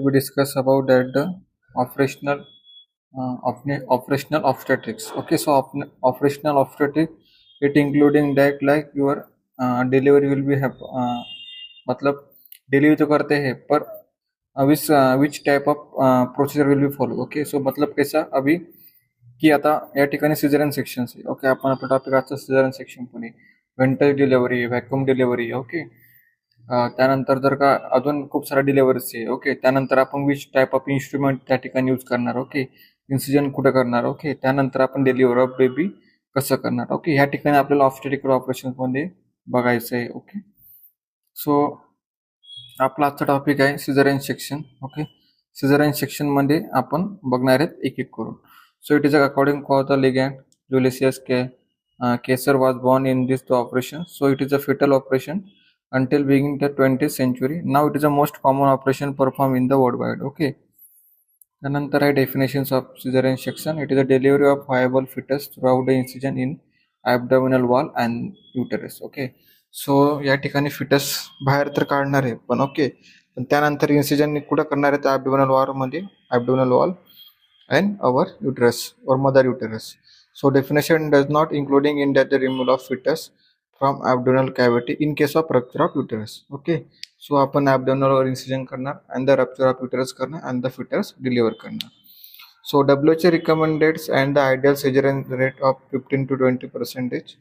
We discuss about that the operational operational obstetrics. Okay, so operational obstetrics it including that like your delivery will be मतलब delivery तो करते हैं पर which type of procedure will be follow. Okay, so मतलब कैसा अभी की आता या ठिकाणी सिझरन सेक्शन आहे. ओके, आपण आपला टॉपिक आजचा सिझरन सेक्शन पण आहे, व्हेंटल डिलिव्हरी, व्हॅक्यूम डिलिव्हरी. ओके, त्यानंतर जर का अजून खूप साऱ्या डिलिव्हरीज आहे. ओके, त्यानंतर आपण विच टाईप ऑफ इन्स्ट्रुमेंट त्या ठिकाणी यूज करणार. ओके, इन्सिजन कुठं करणार. ओके, त्यानंतर आपण डिलिव्हर ऑफ बेबी कसं करणार. ओके, ह्या ठिकाणी आपल्याला ऑब्स्टेट्रिकल ऑपरेशन मध्ये बघायचं आहे. ओके, सो आपला आजचा टॉपिक आहे caesarean section. Okay, caesarean section मध्ये आपण बघणार आहेत एक एक करून. So it is according for the legend Julius Caesar was born in this the operation. So it is a fetal operation until beginning the 20th century. Now it is the most common operation performed in the worldwide. Okay. त्यानंतर आहे definitions of cesarean section. It is a delivery of viable fetus throughout the incision in abdominal wall and uterus. Okay. So या ठिकाणी foetus बाहेर तर काढणार आहे पण okay, पण त्यानंतर इन्सिजन कुठं करणार आहे तर ॲब्डोमिनल वॉल मध्ये, ॲब्डोमिनल वॉल अँड अवर युटरस और mother uterus. So definition does not including in that the removal of fetus from abdominal cavity in case of rupture of uterus. Okay, so आपण abdominal वर incision करणार and the rupture of uterus करणार and the fetus deliver करणार. So WHO recommends and the ideal cesarean rate of 15 to 20%.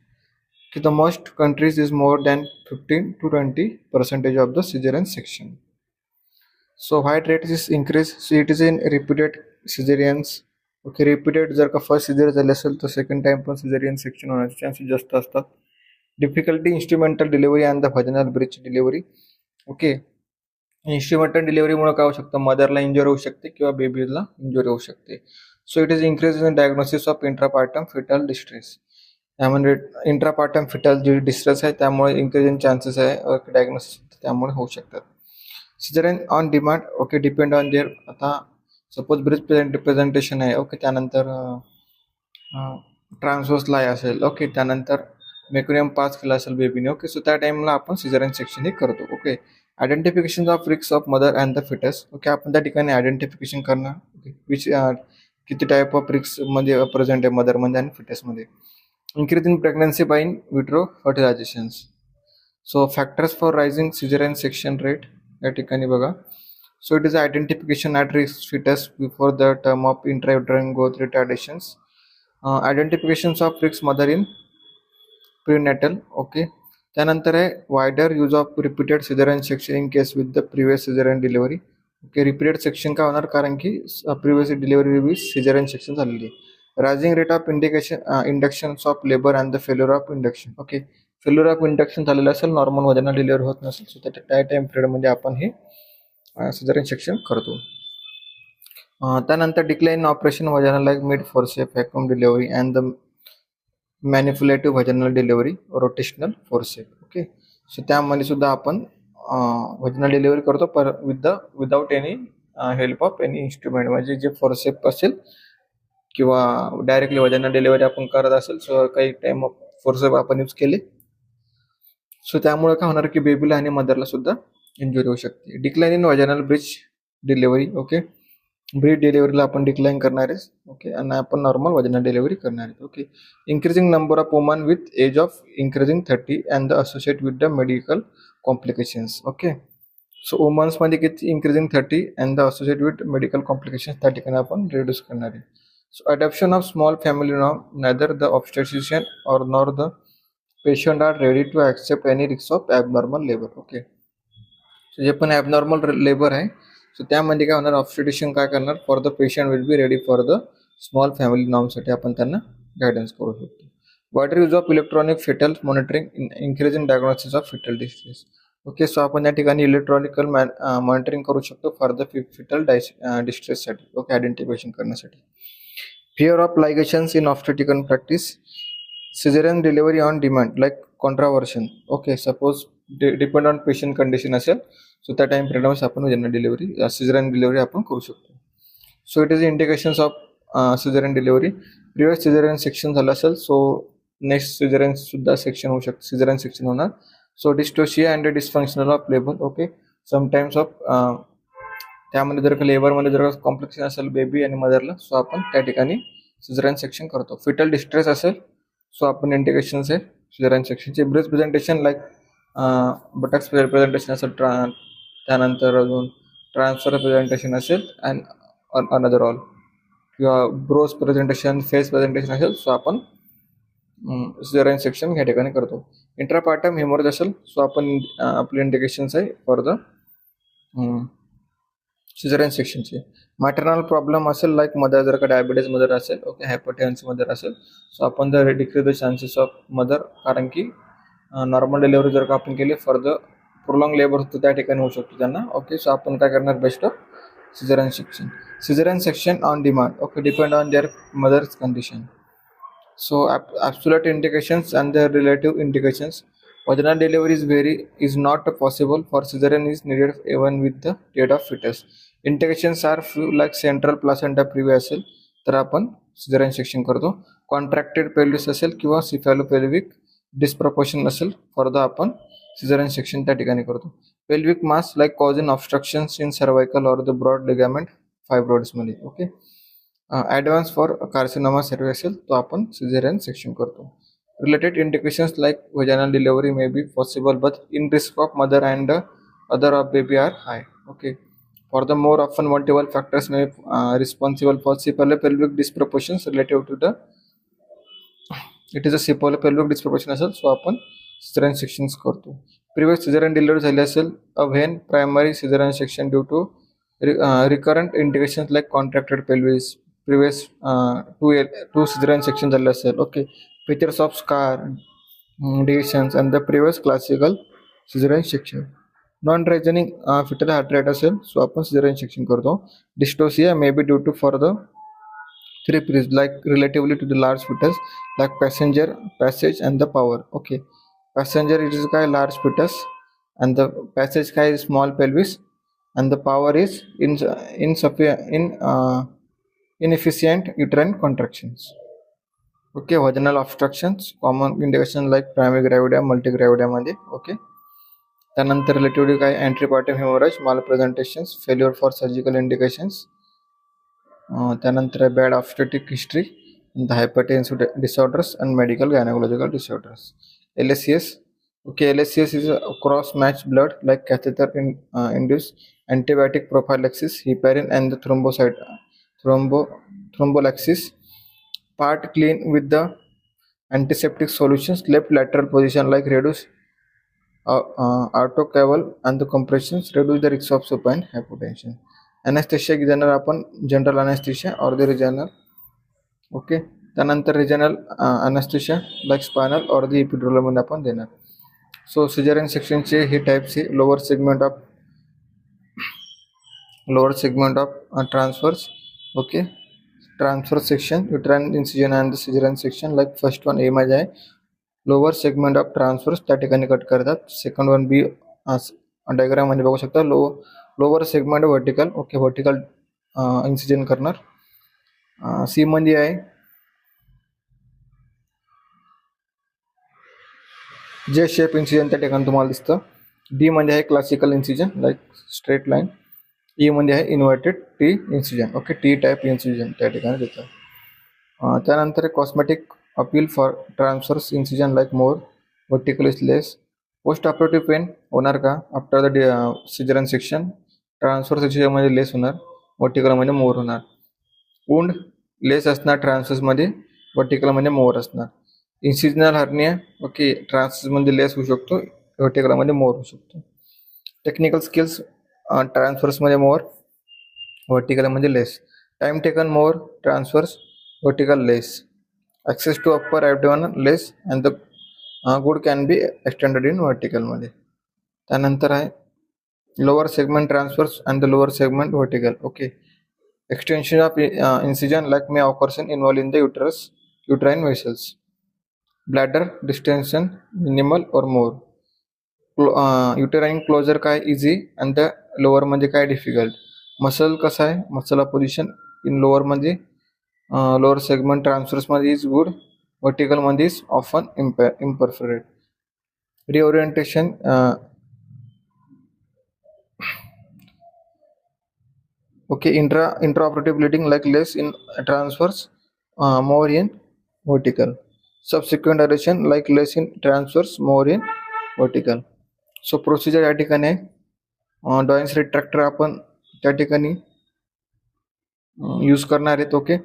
The most countries is more than 15 to 20% of the cesarean section. So why rate is increased? So it is in repeated cesareans. Okay, repeated जर का first caesar झाले असेल तर second time पण caesarean section होण्याचे chances जास्त असतात. Difficulty instrumental delivery and the vaginal breech delivery. Okay, instrumental डिलिव्हरीमुळे काय होऊ शकतं, मदरला इंजुरी होऊ शकते किंवा बेबीला इंजुरी होऊ शकते. So it is increase in diagnosis of intrapartum fetal distress. त्यामुळे इंट्रापार्टम फिटल जी डिस्ट्रेस आहे त्यामुळे इन्क्रीज इन चान्सेस आहे डायग्नोसिस त्यामुळे होऊ शकतात. Caesarean on demand. Okay, depend on there. आता सपोज ब्रिज प्रेझेंटेशन आहे. ओके, त्यानंतर ट्रान्सवर्सला असेल. ओके, त्यानंतर मेक्युनियम पास केला असेल बेबीने. ओके, सो त्या टाइमला आपण सिझेरियन सेक्शन हे करतो. Okay, identification of risks of mother and the fetus. Okay, आपण त्या ठिकाणी आयडेंटिफिकेशन करणार. ओके, विच किती टाईप ऑफ रिक्स मध्ये प्रेझेंट आहे मदरमध्ये आणि फिटसमध्ये. Increase in pregnancy by in vitro fertilisation. So factors for rising caesarean section rate या ठिकाणी बघा. So it is identification at risk fetus before the term of intrauterine growth retardations. Identifications of risk mother in prenatal. Okay, त्यानंतर आहे wider use of repeated cesarean section in case with the previous cesarean delivery. Okay, repeated section का होणार कारण की previous delivery be caesarean section झालेली. Rising rate of inductions of labour and the failure of induction. Okay, failure of induction झालेलं असेल, normal वजन delivery होत नसेल, सो त्या टाइम पिरियडमध्ये आपण हे सिझेरियन सेक्शन करतो. त्यानंतर decline operation vaginal like mid forceps, vacuum delivery and the manipulative vaginal delivery, rotational forceps. Okay, so त्यामध्ये सुद्धा आपण व्हॅजिनल डिलिव्हरी करतो पर without any help of any instrument. म्हणजे जे फोर्सेप असेल किंवा डायरेक्टली व्हॅजिनल डिलिव्हरी आपण करत असेल, सो काही टाइम ऑफ फोर्सेप आपण यूज केले, सो त्यामुळे काय होणार की बेबीला आणि मदरला सुद्धा इंजुरी होऊ शकते. Decline in vaginal breech delivery. Okay, breech डिलिव्हरीला आपण डिक्लाइन करणार आहे. ओके, आणि आपण नॉर्मल व्हॅजिनल डिलिव्हरी करणार आहे. Okay, increasing number of women with age of increasing 30 and the associate with the medical complications. Okay, so women's मध्ये किती increasing 30 and the associate with medical complications त्या ठिकाणी आपण रिड्यूस करणार आहे. So adoption of small family norm. Neither the obstetrician और nor the patient are ready to accept any risk of abnormal labour. Okay, जे पण ॲबनॉर्मल लेबर आहे, so त्यामध्ये काय होणार, ऑब्स्टेट्रिशियन काय करणार, for the patient will be ready for the small family नॉर्मसाठी आपण त्यांना गायडन्स करू शकतो. Wider use of electronic fetal monitoring increase in diagnosis of fetal distress. Okay, so आपण या ठिकाणी इलेक्ट्रॉनिकल मॉनिटरिंग करू शकतो फॉर द फिटल डिस्ट्रेससाठी. ओके, आयडेंटिफिकेशन करण्यासाठी. Fear of litigations in obstetrical practice. Caesarean delivery on demand like controversion. Okay, suppose depend on patient condition असेल, so त्या time पिरियडमध्ये आपण व्हॅजिनल डिलिव्हरी सिझेरियन डिलिव्हरी आपण करू शकतो. So it is indications of caesarean delivery. Previous caesarean section झालं असेल, so next caesarean सुद्धा सेक्शन होऊ शकतं, सिझेरियन सेक्शन होणार. So dystocia and dysfunctional of labour. Okay, sometimes of त्यामध्ये जर का लेबरमध्ये जर कॉम्प्लिकेशन असेल बेबी आणि मदरला, सो आपण त्या ठिकाणी सिझेरियन सेक्शन करतो. फिटल डिस्ट्रेस असेल, सो आपण इंडिकेशन्स आहे सिझेरियन सेक्शनचे. Breast presentation like buttocks presentation असेल, त्यानंतर अजून ट्रान्सफर प्रेझेंटेशन असेल अँड अनदर ऑल, किंवा ब्रोस प्रेझेंटेशन, फेस प्रेझेंटेशन असेल, सो आपण सिझेरियन सेक्शन ह्या ठिकाणी करतो. इंट्रापार्टम हेमोरेज असेल, सो आपण आपले इंडिकेशन्स आहे फॉर द सिझेरियन सेक्शनचे. मॅटर्नल प्रॉब्लेम असेल लाईक मदर जर का डायबिटीज मदर असेल, ओके, हायपरटेन्सिव्ह मदर असेल, सो आपण जर decrease the chances of mother, कारण की नॉर्मल डिलिव्हरी जर का आपण केली फॉर द प्रोलॉंग लेबर तर त्या ठिकाणी होऊ शकतो त्यांना. ओके, सो आपण काय करणार, best of caesarean section. Caesarean section on demand, okay, depend on there mother's condition. So absolute indications and the relative indications. Vaginal delivery is not possible for cesarean is needed even with the date of fetus. Indications are few like central placenta previa असेल तर आपण caesarean section करतो. Contracted pelvis असेल किंवा cephalopelvic disproportion असेल for the आपण caesarean section त्या ठिकाणी करतो. Pelvic mass like causing obstructions in cervical or the broad ligament फायब्रॉइड्समध्ये. Okay, advance for carcinoma cervix असेल तो आपण सिझेरियन सेक्शन करतो. Related indications like vaginal delivery may be possible but in risk of mother and other of baby are high. Okay, for the more often multiple factors may responsible for cephalopelvic disproportions relative to the it is a cephalopelvic disproportion असेल, so आपण caesarean sections करतो. Previous caesarean delivery झाली असेल, when primary caesarean section due to recurrent indications like contracted pelvis, previous two caesarean section झाले असेल. Okay, features of scar divisions and the previous classical caesarean section. Non reassuring fetal heart rate असेल, so आपण caesarean section करतो. Dystocia may be due to for the three प्रीज like relatively to the large fetus like passenger, passage and the power. Okay, passenger it is काय large fetus and the passage काय small pelvis and the power is inefficient uterine contractions. Okay, vaginal obstructions, common indication like primary gravidia, multigravidia मध्ये. Okay, त्यानंतर relatively काय antepartum hemorrhage, malpresentations, failure for surgical indications. त्यानंतर bad obstetric history, the hypertensive disorders and medical gynecological disorders. LSCS. Okay, LSCS is a cross match blood like catheter induced antibiotic prophylaxis, heparin and the thrombolysis. Part clean with the antiseptic solutions. Left lateral position like reduce autocaval and the compressions reduce the risk of supine hypotension. Anesthesia घेणार आपण general anesthesia or the regional. Okay, त्यानंतर regional anesthesia like spinal or the epidural मध्ये आपण देणार. So caesarean सेक्शनचे हे types आहे. Lower segment of transverse. Okay, transverse section, uterine incision and the caesarean section like first one A मध्ये आहे lower segment of transfers, त्या ठिकाणी कट करतात. सेकंड वन बी डायग्राम मध्ये बघू शकता, lower segment vertical. Okay, vertical incision करणार. C मध्ये आहे जे शेप इन्सिजन त्या ठिकाणी तुम्हाला दिसतं. डी मध्ये आहे classical incision like straight line. E मध्ये आहे inverted T incision. Okay, T type incision त्या ठिकाणी देतात. त्यानंतर cosmetic appeal for transverse incision like more vertical is less. Post operative pain होणार का after the caesarean section? Transverse सेक्शनमध्ये less होणार, व्हर्टिकलमध्ये मोर होणार. वुंड लेस असणार ट्रान्सफर्समध्ये, व्हर्टिकलमध्ये मोर असणार. इन्सिजनल हर्निया, ओके, ट्रान्सफर्समध्ये लेस होऊ शकतो, व्हर्टिकलमध्ये मोर होऊ शकतो. टेक्निकल स्किल्स, ट्रान्सफर्समध्ये मोर, व्हर्टिकलमध्ये less. Time taken more transverse, vertical less. Access to upper abdomen less and the good can be extended in व्हर्टिकलमध्ये. त्यानंतर आहे lower segment transverse and the lower segment vertical. Okay, extension of incision like may occasion involve in the uterine vessels. Bladder distension minimal or more. Uterine closure काय easy and the lower मध्ये काय difficult. Muscle कसं आहे, muscle position in lower मध्ये lower segment transverse मध्ये is good, vertical मध्ये is often imperfect. Reorientation Okay, intraoperative bleeding like less in transverse, more in vertical. Subsequent duration like less in transverse, more in vertical. So procedure या ठिकाणी डॉयन्स retractor आपण त्या ठिकाणी use करणार आहेत. Okay,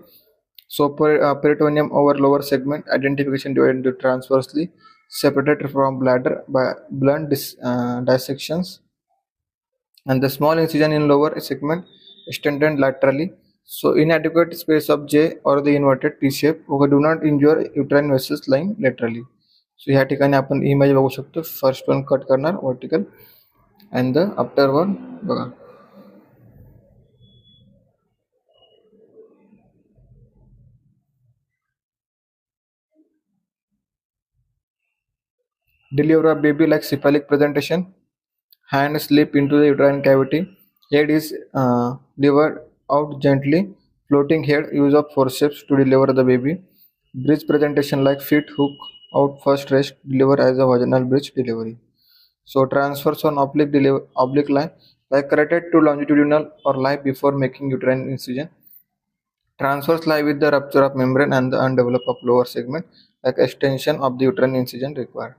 so peritoneum over lower segment identification divide into transversely separated from bladder by blunt dissections, and the small incision in lower segment extended laterally. So inadequate space of J or the inverted T shape do not injure uterine vessels lying laterally. So ह्या ठिकाणी आपण image बघू शकतो. First one cut करणार vertical and the after one बघा. Delivery of baby like cephalic presentation. Hand slip into the uterine cavity. Head is delivered out gently. Floating head, use of forceps to deliver the baby. Bridge presentation like feet hook out first rest, deliver as a vaginal bridge delivery. So transfers on oblique line like carotid to longitudinal or lie before making uterine incision. Transfers lie with the rupture of membrane and the undeveloped of lower segment like extension of the uterine incision required.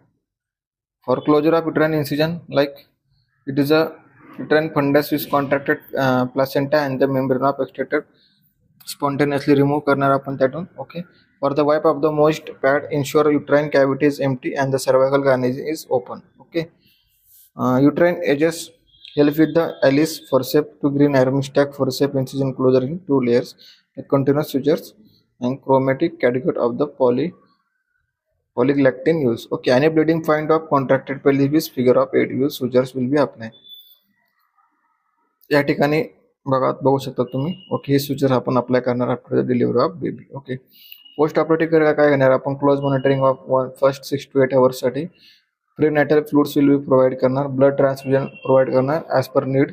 For closure of uterine incision, like it is a uterine fundus with contracted placenta and the membrane of extracted spontaneously remove करणार आपण त्यातून. Okay, for the wipe of the moist pad, ensure uterine cavity is empty and the cervical canal is open. Okay, uterine edges help with the Alice forceps to green armistice forceps incision closure in 2 layers, like continuous sutures and chromatic catechute of the polyglectin use. Okay, any bleeding find of contracted pelvis figure of 8 use sutures will be applied. या ठिकाणी बघू शकता तुम्ही. Okay, हे suture आपण apply करणार after the delivery of baby. Okay, post operative काय करणार आपण close monitoring of first 6 to 8 hours साठी prenatal fluids will be provide करणार, ब्लड ट्रान्सफ्युजन प्रोव्हाइड करणार ॲज पर नीड.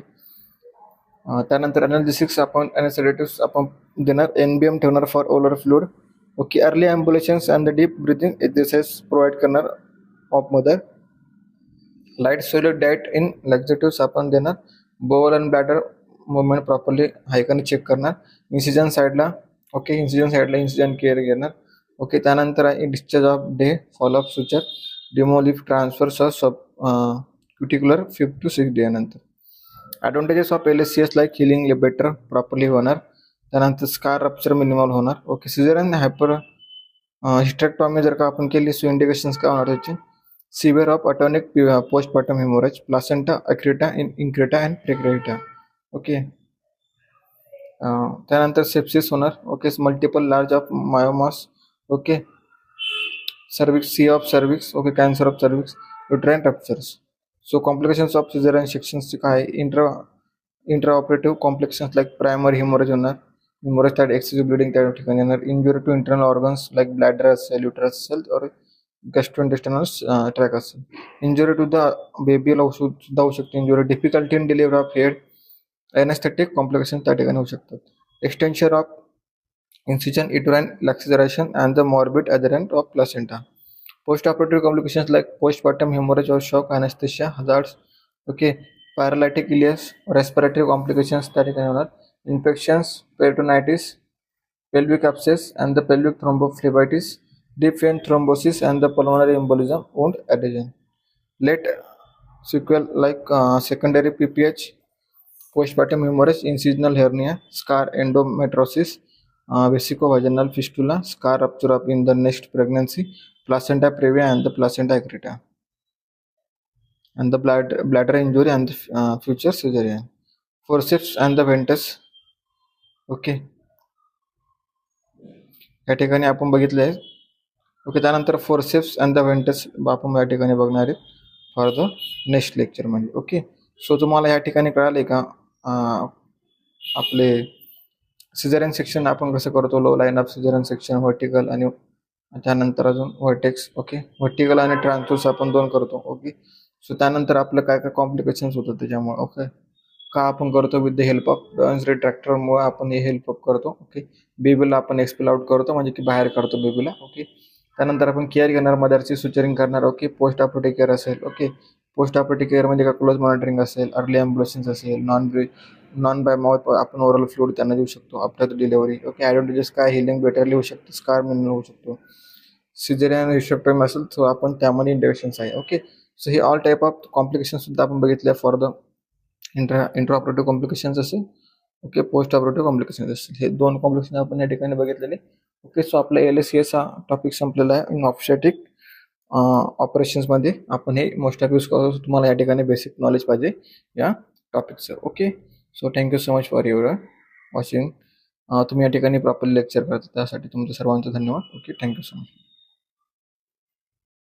त्यानंतर एनालिसिक्स आपण एनेसेडेटिव्स आपण देणार, NBM ठेवणार for oral fluid. Okay, early ambulations and the deep breathing exercise provide करणार of mother. Light solid diet in laxatives आपण देणार. बोअल अँड ब्लॅडर मुवमेंट प्रॉपरली आहे का चेक करणार. इन्सिजन साईडला, ओके, इन्सिजन साईडला इन्सिजन केअर घेणार. ओके, त्यानंतर आहे discharge of day follow up suture डिमोलिफ transverse subcuticular 5 to 6 day नंतर. Advantages of LSCS like healing better properly होणार. त्यानंतर स्कार रप्चर मिनिमल होणार. ओके, सिझेरियन हायपर हिस्टेक्टॉमी जर का आपण केली सो इंडिकेशन्स काय होणार त्याचे, severe of atonic postpartum haemorrhage, placenta accreta increta and percreta. Okay, त्यानंतर सेप्सिस होणार. Okay, multiple large of myomas. Okay, cervix, C of cervix. Okay, cancer of cervix, uterine ruptures. So complications of caesarean सेक्शन्सचे काय, intra operative complications like primary haemorrhage होणार, haemorrhage त्यात excessive bleeding त्या ठिकाणी येणार. Injury to internal organs like bladder असेल, uterus असेल और गॅस्ट्रोइंटेस्टिनल ट्रॅक असेल. इंजुरी टू द बेबीला सुद्धा होऊ शकते. Injury, difficulty in delivery of head, anaesthetic complication त्या ठिकाणी होऊ शकतात. Extension of incision, uterine laceration and the morbid adherent of placenta. Post-operative complications like postpartum hemorrhage or shock, anesthesia, hazards. Okay, paralytic ileus, respiratory complications त्या ठिकाणी होणार. Infections, peritonitis, pelvic abscess and the pelvic thrombophlebitis, deep vein thrombosis and the pulmonary embolism, wound adhesion. Late sequel like secondary PPH, postpartum hemorrhage, incisional hernia, scar, endometriosis, vesicovaginal fistula, scar rupture up in the next pregnancy, placenta previa and the placenta accreta, and the bladder injury and the future cesarean. Forceps and the ventus. Okay, या ठिकाणी आपण बघितले आहे. Okay, त्यानंतर forceps and the व्हेंटस आपण या ठिकाणी बघणार आहे फॉर द नेक्स्ट लेक्चरमध्ये. ओके, सो तुम्हाला या ठिकाणी कळाले का आपले सिझेरियन सेक्शन आपण कसं करतो, low line of caesarean section, vertical आणि त्यानंतर अजून व्हर्टेक्स. ओके, व्हर्टिकल आणि ट्रान्सवर्स आपण 2 करतो. ओके, सो त्यानंतर आपलं काय काय कॉम्प्लिकेशन्स होतात त्याच्यामुळे. ओके, का आपण करतो, विथ द हेल्प ऑफ डॉयन्स रिट्रॅक्टरमुळे आपण हे हेल्प अप करतो. ओके, बेबीला आपण एक्सपेल आउट करतो म्हणजे की बाहेर काढतो बेबीला. ओके, त्यानंतर आपण केअर घेणार, मदरची सुचरिंग करणार. ओके, पोस्ट ऑपरेटिव्ह केअर असेल. ओके, पोस्ट ऑपरेटिव्ह केअर म्हणजे का क्लोज मॉनिटरिंग असेल, अर्ली ॲम्ब्युलेशन्स असेल, नॉन बाय माउथ आपण ओरल फ्लूइड त्यांना देऊ शकतो आफ्टर द डिलिव्हरी. ओके, ॲडव्हांटेजेस काय, हिलिंग बेटरली होऊ शकते, स्कार मिनिमल होऊ शकतो. सिझेरियन रिस्ट्रक्टोमी असेल तर आपण त्यामध्ये इंडिकेशन्स आहे. ओके, सो हे ऑल टाईप ऑफ कॉम्प्लिकेशन सुद्धा आपण बघितले फॉर द इंट्राऑपरेटिव्ह कॉम्प्लिकेशन्स असेल. ओके, पोस्ट ऑपरेटिव्ह कॉम्प्लिकेशन्स असतील, हे 2 कॉम्प्लिकेशन आपण या ठिकाणी बघितलेले. ओके, सो आपला LSCS हा टॉपिक संपलेला आहे. इन ऑब्स्टेट्रिक ऑपरेशन्समध्ये आपण हे मोस्ट ऑफ यूज करतो. तुम्हाला या ठिकाणी बेसिक नॉलेज पाहिजे या टॉपिकचं. Okay, so thank you so much for your watching. तुम्ही या ठिकाणी प्रॉपर लेक्चर करता त्यासाठी तुमचं सर्वांचं धन्यवाद. Okay, thank you so much.